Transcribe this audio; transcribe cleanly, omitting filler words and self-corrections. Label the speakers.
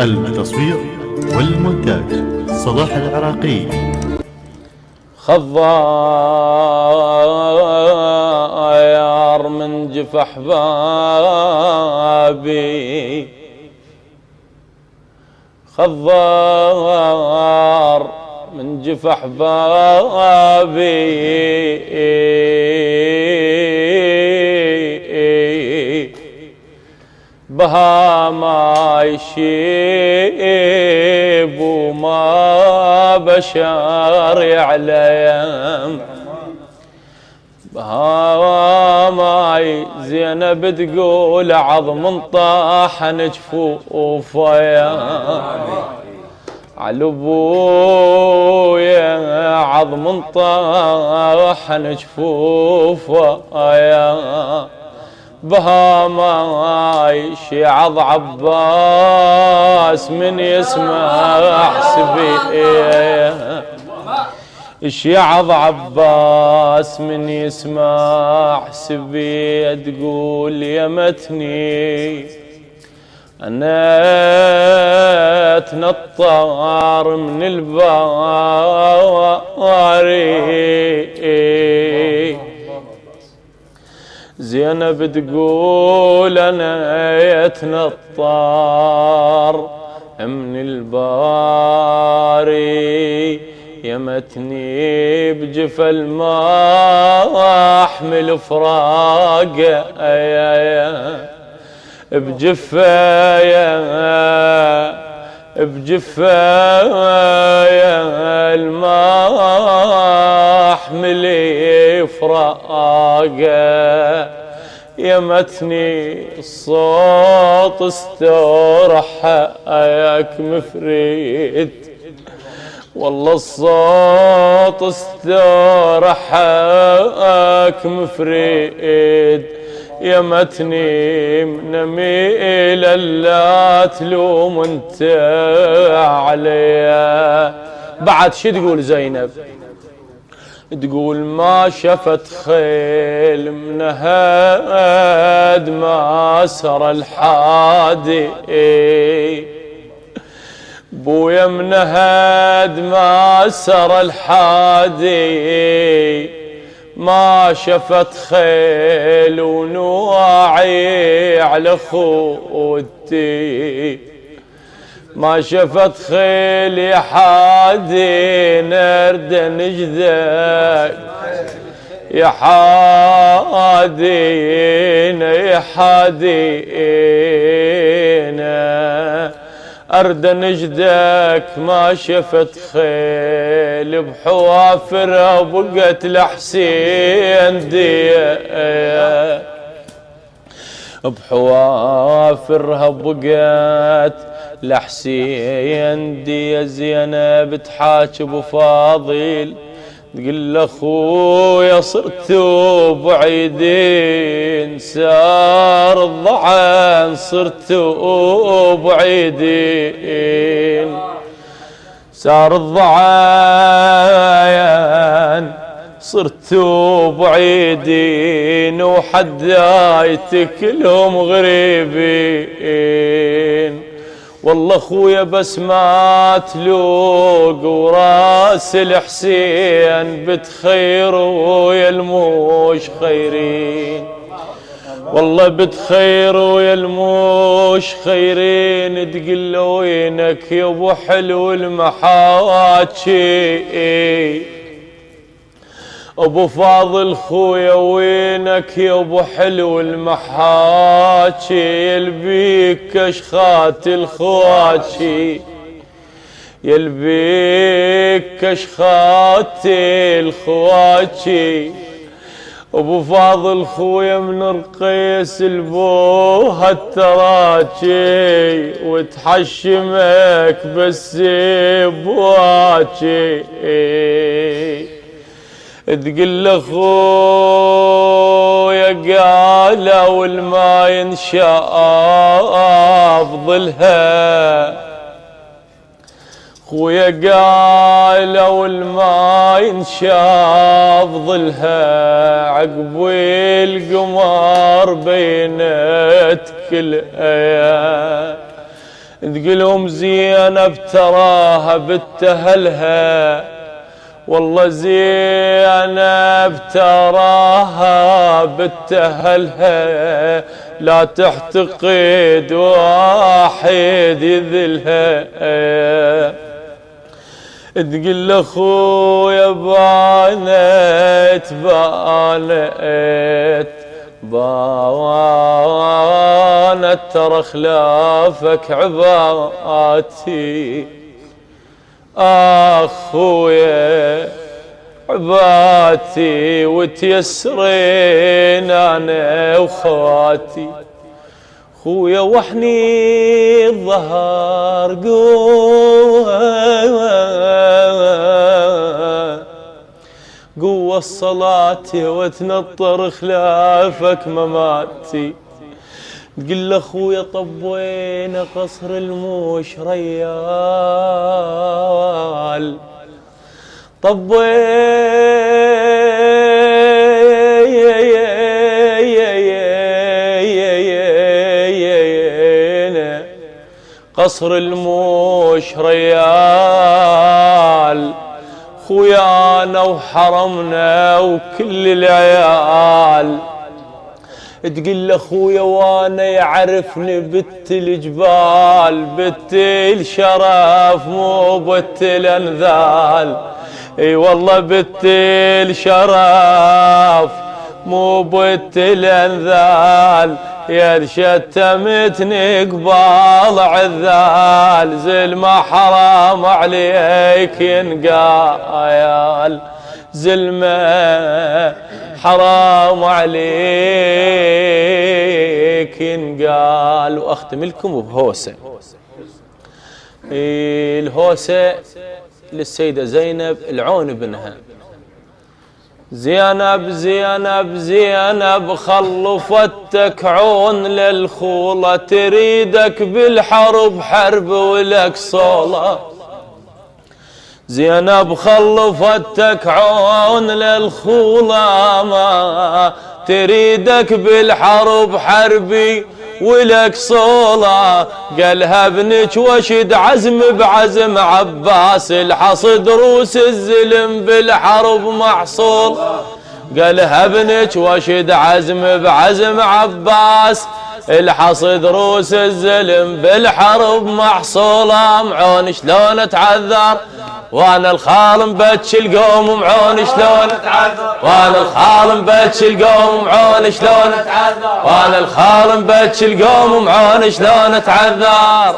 Speaker 1: التصوير والمونتاج صلاح العراقي.
Speaker 2: خضار من جف احبابي، خضار من جف احبابي، بها ما يشيب وما بشر يعلم، بها ماي زينب تقول عظم طاحن جفوفه يا على ابويا، عظم طاحن جفوفه يا بها ماي شعض عباس من يسمع حسبي، شعض عباس من يسمع حسبي، تقول يمتني انا اتنطر من الباري، زينب تقول انا اتنطر من الباري، يمتني بجف الماء احمل فراقه بجفه بجفه الماء احمل فراقه، يمتني الصوت استرحك مفريد، والله الصوت استرحك مفريد، يمتني من ميل لا تلوم انت عليا. بعد شو تقول زينب؟ تقول ما شفت خيل من هاد ما سر الحادي، بويا من هاد ما سر الحادي، ما شفت خيل ونواعي على خودتي، ما شفت خيل يا حادي نرد نجدك، يا حادينا يا حادينا أرد نجدك، ما شفت خيل بحوافرها بقت لحسين ديه، بحوافرها بقت لحسين ديه. زينب تحاكي ابو فاضل تقول له اخويا صرت بعيدين، سار الضعن صرت بعيدين، سار الضعن صرت بعيدين، وحدايتك كلهم غريبين، والله اخويا بس ما تلوق وراس الحسين بتخيروا يا الموش خيرين، والله بتخيروا يا الموش خيرين، تقل وينك يا ابو حلو المحاكي، ابو فاضل خويا وينك يا ابو حلو المحاكي، يلبيك كشخات الخواتي، يلبيك كشخات الخواتي، ابو فاضل خويا من رقيس البوها التراكي، وتحشمك بس بواكي، تقل اخويا قالوا الما ينشاف ظلها، خويا قالوا الما ينشاف ظلها، عقب القمر بينت كل تقلهم زينب تراها بتهلها، والله زينب تراها بتهلها، لا تحتقد واحد يذلها. تقول لاخويا بانت ترى خلافك عباتي، اخويا عباتي وتيسرين انا وخواتي. خويا وحني الظهر قوة الصلاة وتنطر خلافك مماتي. تقول لاخويا طب وين قصر الموش ريال، طب وين قصر الموش ريال. خويانا وحرمنا وكل العيال. تقول لاخويا وانا يعرفني بت الجبال، بت الشرف مو بت الانذال. اي والله بت الشرف مو بت الانذال، يا شتمتني قبال عذال. زلمة حرام عليك ينقايل، زلمة حرام عليك ينقال. واختم لكم بهوسة، الهوسة للسيدة زينب العون بنها. زينب زينب زينب خلفتك عون للخولة، تريدك بالحرب حرب ولك صولة. زينب خلفتك عون للخولة، ما تريدك بالحرب حربي ولك صولة. قالها ابنك وشد عزم بعزم عباس، الحصد روس الزلم بالحرب محصول. قالها ابنك وشد عزم بعزم عباس، الحصد روس الزلم بالحرب محصولة. معون شلون اتعذر وانا الخال مبتش القوم، معون شلون اتعذر وانا الخال مبتش القوم، معون شلون اتعذر وانا الخال مبتش القوم، معون شلون اتعذر.